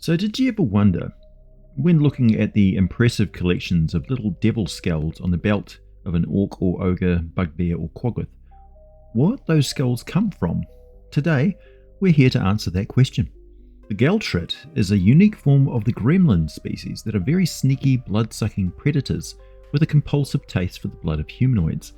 So did you ever wonder, when looking at the impressive collections of little devil skulls on the belt of an orc or ogre, bugbear or quaggoth, what those skulls come from? Today, we're here to answer that question. The Galltrit is a unique form of the Gremlin species that are very sneaky, blood-sucking predators with a compulsive taste for the blood of humanoids.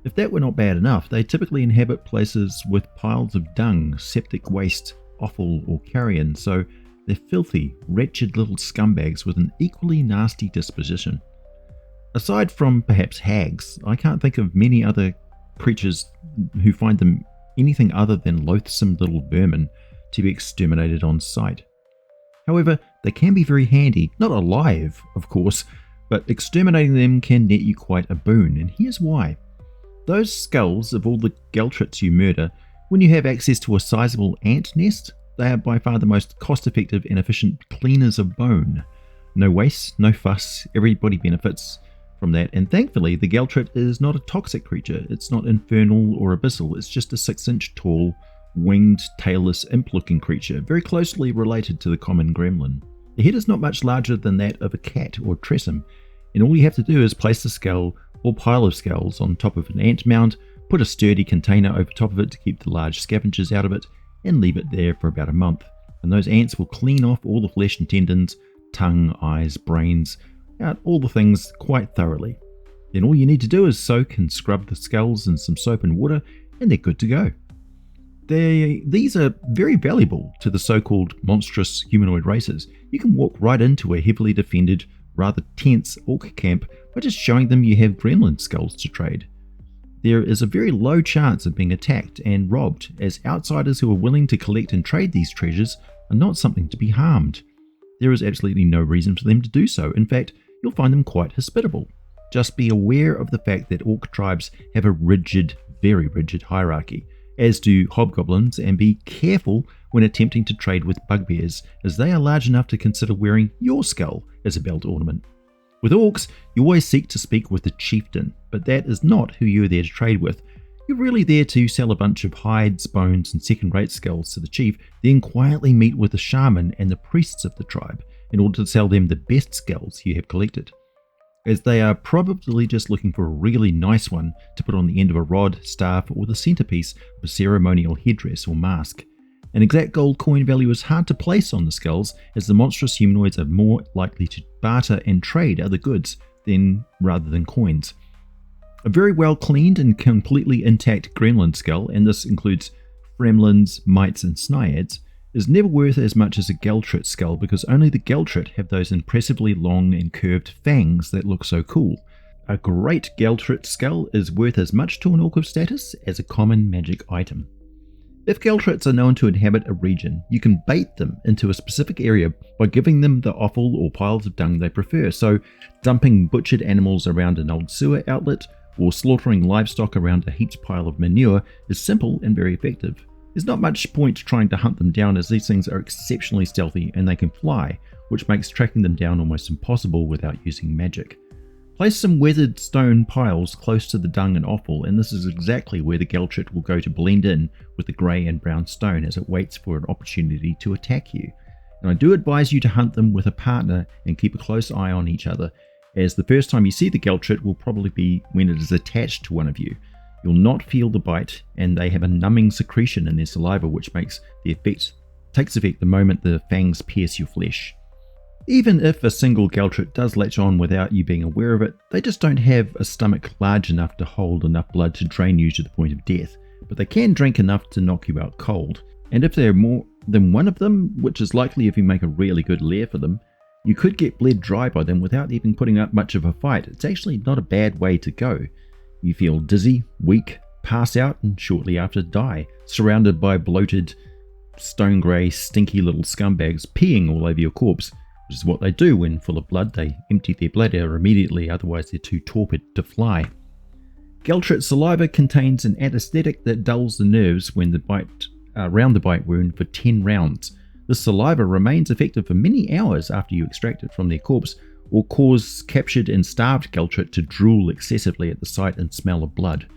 If that were not bad enough, they typically inhabit places with piles of dung, septic waste, offal or carrion, so they're filthy, wretched little scumbags with an equally nasty disposition. Aside from perhaps hags, I can't think of many other creatures who find them anything other than loathsome little vermin to be exterminated on sight. However, they can be very handy, not alive, of course, but exterminating them can net you quite a boon, and here's why. Those skulls of all the Galltrits you murder, when you have access to a sizable ant nest, they are by far the most cost-effective and efficient cleaners of bone. No waste, no fuss, everybody benefits from that, and thankfully the Galltrit is not a toxic creature. It's not infernal or abyssal, it's just a 6-inch tall, winged, tailless, imp-looking creature, very closely related to the common gremlin. The head is not much larger than that of a cat or tressum, and all you have to do is place the skull or pile of skulls on top of an ant mound, put a sturdy container over top of it to keep the large scavengers out of it, and leave it there for about a month. And those ants will clean off all the flesh and tendons, tongue, eyes, brains, out all the things quite thoroughly. Then all you need to do is soak and scrub the skulls in some soap and water, and they're good to go. These are very valuable to the so-called monstrous humanoid races. You can walk right into a heavily defended, rather tense orc camp by just showing them you have gremlin skulls to trade. There is a very low chance of being attacked and robbed, as outsiders who are willing to collect and trade these treasures are not something to be harmed. There is absolutely no reason for them to do so. In fact, you'll find them quite hospitable. Just be aware of the fact that orc tribes have a rigid, very rigid hierarchy, as do hobgoblins, and be careful when attempting to trade with bugbears, as they are large enough to consider wearing your skull as a belt ornament. With orcs, you always seek to speak with the chieftain, but that is not who you're there to trade with. You're really there to sell a bunch of hides, bones, and second-rate skulls to the chief, then quietly meet with the shaman and the priests of the tribe in order to sell them the best skulls you have collected, as they are probably just looking for a really nice one to put on the end of a rod, staff, or the centerpiece of a ceremonial headdress or mask. An exact gold coin value is hard to place on the skulls, as the monstrous humanoids are more likely to barter and trade other goods rather than coins. A very well cleaned and completely intact gremlin skull, and this includes fremlins, mites, and snaiads, is never worth as much as a Galltrit skull, because only the Galltrit have those impressively long and curved fangs that look so cool. A great Galltrit skull is worth as much to an orc of status as a common magic item. If Galltrits are known to inhabit a region, you can bait them into a specific area by giving them the offal or piles of dung they prefer, so dumping butchered animals around an old sewer outlet or slaughtering livestock around a heaped pile of manure is simple and very effective. There's not much point trying to hunt them down, as these things are exceptionally stealthy and they can fly, which makes tracking them down almost impossible without using magic. Place some weathered stone piles close to the dung and offal, and this is exactly where the Galltrit will go to blend in with the grey and brown stone as it waits for an opportunity to attack you. And I do advise you to hunt them with a partner and keep a close eye on each other, as the first time you see the Galltrit will probably be when it is attached to one of you. You'll not feel the bite, and they have a numbing secretion in their saliva which takes effect the moment the fangs pierce your flesh. Even if a single Galltrit does latch on without you being aware of it, they just don't have a stomach large enough to hold enough blood to drain you to the point of death, but they can drink enough to knock you out cold. And if there are more than one of them, which is likely if you make a really good lair for them, you could get bled dry by them without even putting up much of a fight. It's actually not a bad way to go. You feel dizzy, weak, pass out, and shortly after die, surrounded by bloated, stone grey, stinky little scumbags peeing all over your corpse, which is what they do when full of blood. They empty their bladder immediately, otherwise they're too torpid to fly. Galltrit saliva contains an anesthetic that dulls the nerves when around the bite wound for 10 rounds. This saliva remains effective for many hours after you extract it from their corpse, or cause captured and starved Galltrit to drool excessively at the sight and smell of blood.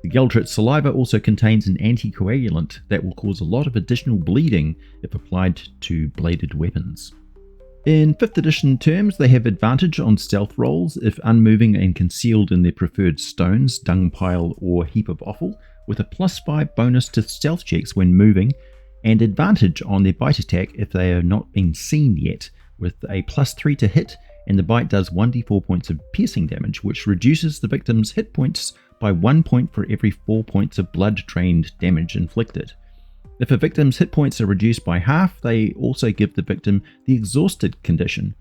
The Galltrit saliva also contains an anticoagulant that will cause a lot of additional bleeding if applied to bladed weapons. In 5th edition terms, they have advantage on stealth rolls if unmoving and concealed in their preferred stones, dung pile, or heap of offal, with a +5 bonus to stealth checks when moving, and advantage on their bite attack if they have not been seen yet, with a +3 to hit, and the bite does 1d4 points of piercing damage, which reduces the victim's hit points by 1 point for every 4 points of blood-drained damage inflicted. If a victim's hit points are reduced by half, they also give the victim the exhausted condition,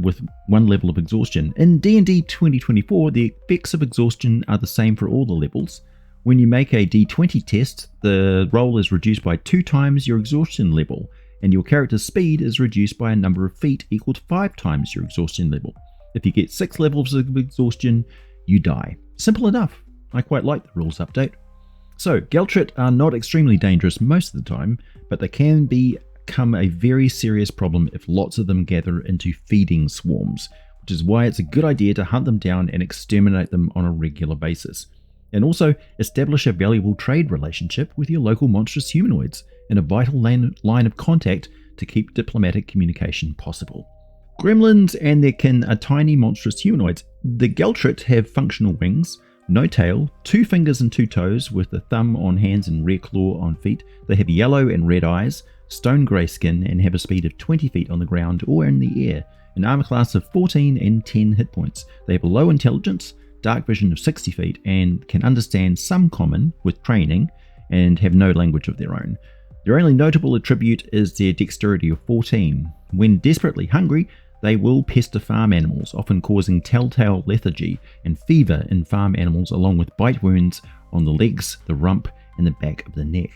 with 1 level of exhaustion. In D&D 2024, the effects of exhaustion are the same for all the levels. When you make a D20 test, the roll is reduced by 2 times your exhaustion level, and your character's speed is reduced by a number of feet equal to 5 times your exhaustion level. If you get 6 levels of exhaustion, you die. Simple enough. I quite like the rules update. So, Galltrit are not extremely dangerous most of the time, but they can become a very serious problem if lots of them gather into feeding swarms, which is why it's a good idea to hunt them down and exterminate them on a regular basis. And also, establish a valuable trade relationship with your local monstrous humanoids, and a vital line of contact to keep diplomatic communication possible. Gremlins and their kin are tiny monstrous humanoids. The Galltrit have functional wings, no tail, 2 fingers and 2 toes with a thumb on hands and rear claw on feet. They have yellow and red eyes, stone grey skin, and have a speed of 20 feet on the ground or in the air, an armor class of 14 and 10 hit points. They have a low intelligence, dark vision of 60 feet, and can understand some common with training, and have no language of their own. Their only notable attribute is their dexterity of 14. When desperately hungry, they will pester farm animals, often causing telltale lethargy and fever in farm animals, along with bite wounds on the legs, the rump, and the back of the neck.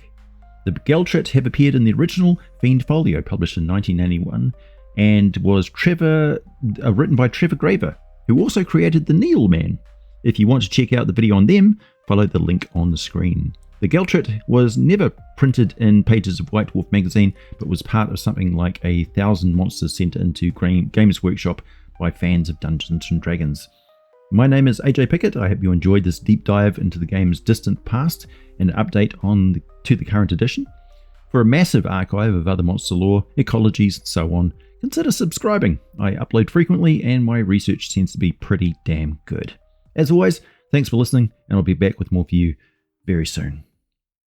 The Galltrit have appeared in the original Fiend Folio, published in 1991, and was written by Trevor Graver, who also created the Needle Man. If you want to check out the video on them, follow the link on the screen. The Galltrit was never printed in pages of White Wolf magazine, but was part of something like 1,000 monsters sent into Games Workshop by fans of Dungeons & Dragons. My name is AJ Pickett. I hope you enjoyed this deep dive into the game's distant past and an update to the current edition. For a massive archive of other monster lore, ecologies, and so on, consider subscribing. I upload frequently and my research tends to be pretty damn good. As always, thanks for listening, and I'll be back with more for you very soon.